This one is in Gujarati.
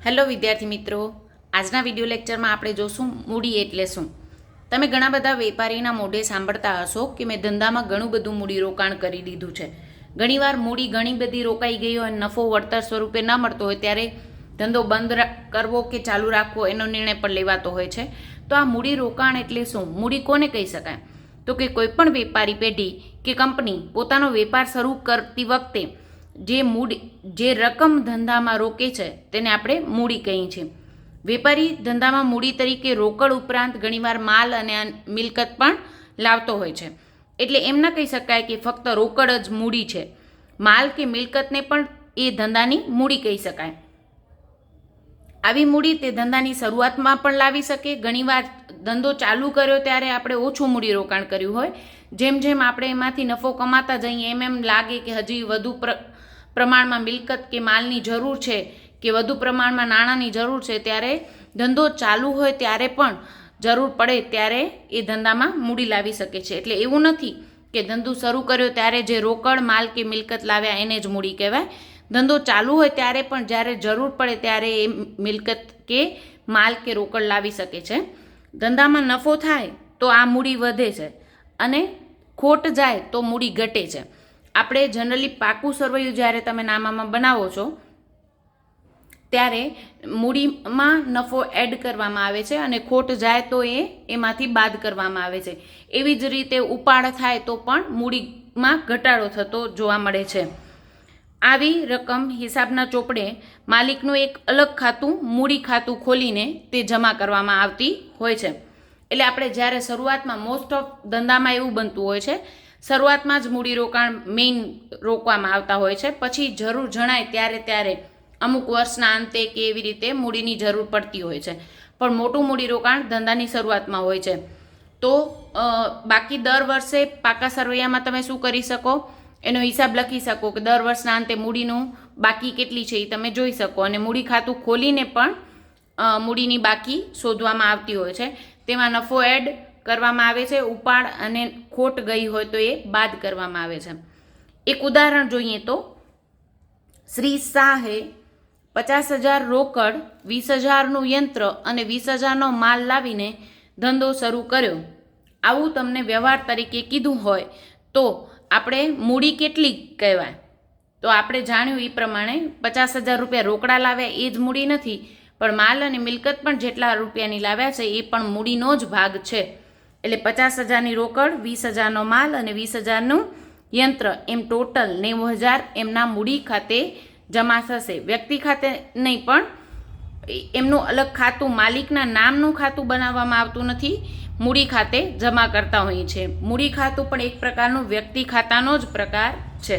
હેલો વિદ્યાર્થી મિત્રો, આજના વિડીયો લેક્ચરમાં આપણે જોશું મૂડી એટલે શું. તમે ઘણા બધા વેપારીના મોઢે સાંભળતા હશો કે મેં ધંધામાં ઘણું બધું મૂડી રોકાણ કરી દીધું છે. ઘણીવાર મૂડી ઘણી બધી રોકાઈ ગઈ હોય અને નફો વળતર સ્વરૂપે ન મળતો હોય ત્યારે ધંધો બંધ કરવો કે ચાલુ રાખવો એનો નિર્ણય પણ લેવાતો હોય છે. તો આ મૂડી રોકાણ એટલે શું? મૂડી કોને કહી શકાય? તો કે કોઈ પણ વેપારી પેઢી કે કંપની પોતાનો વેપાર શરૂ કરતી વખતે જે રકમ ધંધામાં રોકે છે તેને આપણે મૂડી કહીએ છીએ. વેપારી ધંધામાં મૂડી તરીકે રોકડ ઉપરાંત ઘણીવાર માલ અને મિલકત પણ લાવતો હોય છે. એટલે એમ ન કહી શકાય કે ફક્ત રોકડ જ મૂડી છે. માલ કે મિલકતને પણ એ ધંધાની મૂડી કહી શકાય. આવી મૂડી તે ધંધાની શરૂઆતમાં પણ લાવી શકે. ઘણીવાર ધંધો ચાલુ કર્યો ત્યારે આપણે ઓછું મૂડી રોકાણ કર્યું હોય, જેમ જેમ આપણે એમાંથી નફો કમાતા જઈએ એમ લાગે કે હજી વધુ પ્રમાણમાં મિલકત કે માલની જરૂર છે કે વધુ પ્રમાણમાં નાણાંની જરૂર છે, ત્યારે ધંધો ચાલુ હોય ત્યારે પણ જરૂર પડે ત્યારે એ ધંધામાં મૂડી લાવી શકે છે. એટલે એવું નથી કે ધંધો શરૂ કર્યો ત્યારે જે રોકડ માલ કે મિલકત લાવ્યા એને જ મૂડી કહેવાય. ધંધો ચાલુ હોય ત્યારે પણ જ્યારે જરૂર પડે ત્યારે એ મિલકત કે માલ કે રોકડ લાવી શકે છે. ધંધામાં નફો થાય તો આ મૂડી વધે છે અને ખોટ જાય તો મૂડી ઘટે છે. આપણે જનરલી પાકું સરવૈયું જ્યારે તમે નામામાં બનાવો છો ત્યારે મૂડીમાં નફો એડ કરવામાં આવે છે અને ખોટ જાય તો એમાંથી બાદ કરવામાં આવે છે. એવી જ રીતે ઉપાડ થાય તો પણ મૂડીમાં ઘટાડો થતો જોવા મળે છે. આવી રકમ હિસાબના ચોપડે માલિકનું એક અલગ ખાતું મૂડી ખાતું ખોલીને તે જમા કરવામાં આવતી હોય છે. એટલે આપણે જ્યારે શરૂઆતમાં મોસ્ટ ઓફ ધંધામાં એવું બનતું હોય છે, શરૂઆતમાં જ મૂડી રોકાણ મેઇન રોકવામાં આવતા હોય છે. પછી જરૂર જણાય ત્યારે અમુક વર્ષના અંતે કે એવી રીતે મૂડીની જરૂર પડતી હોય છે. પણ મોટું મૂડી રોકાણ ધંધાની શરૂઆતમાં હોય છે. તો બાકી દર વર્ષે પાકા સરવૈયામાં તમે શું કરી શકો, એનો હિસાબ લખી શકો કે દર વર્ષના અંતે મૂડીનું બાકી કેટલી છે એ તમે જોઈ શકો. અને મૂડી ખાતું ખોલીને પણ મૂડીની બાકી શોધવામાં આવતી હોય છે. તેમાં નફો એડ કરવામાં આવે છે, ઉપાડ અને ખોટ ગઈ હોય તો એ બાદ કરવામાં આવે છે. એક ઉદાહરણ જોઈએ તો શ્રી શાહે 50,000 રોકડ, 20,000નું યંત્ર અને 20,000નો માલ લાવીને ધંધો શરૂ કર્યો. આવું તમને વ્યવહાર તરીકે કીધું હોય તો આપણે મૂડી કેટલી કહેવાય? તો આપણે જાણ્યું એ પ્રમાણે 50,000 રૂપિયા રોકડા લાવ્યા એ જ મૂડી નથી, પણ માલ અને મિલકત પણ જેટલા રૂપિયાની લાવ્યા છે એ પણ મૂડીનો જ ભાગ છે. એટલે 50,000ની રોકડ, 20,000નો માલ અને 20,000નું યંત્ર એમ ટોટલ 90,000 એમના મૂડી ખાતે જમા થશે. વ્યક્તિ ખાતે નહીં, પણ એમનું અલગ ખાતું માલિકના નામનું ખાતું બનાવવામાં આવતું નથી, મૂડી ખાતે જમા કરતા હોઈએ છે. મૂડી ખાતું પણ એક પ્રકારનું વ્યક્તિ ખાતાનો જ પ્રકાર છે.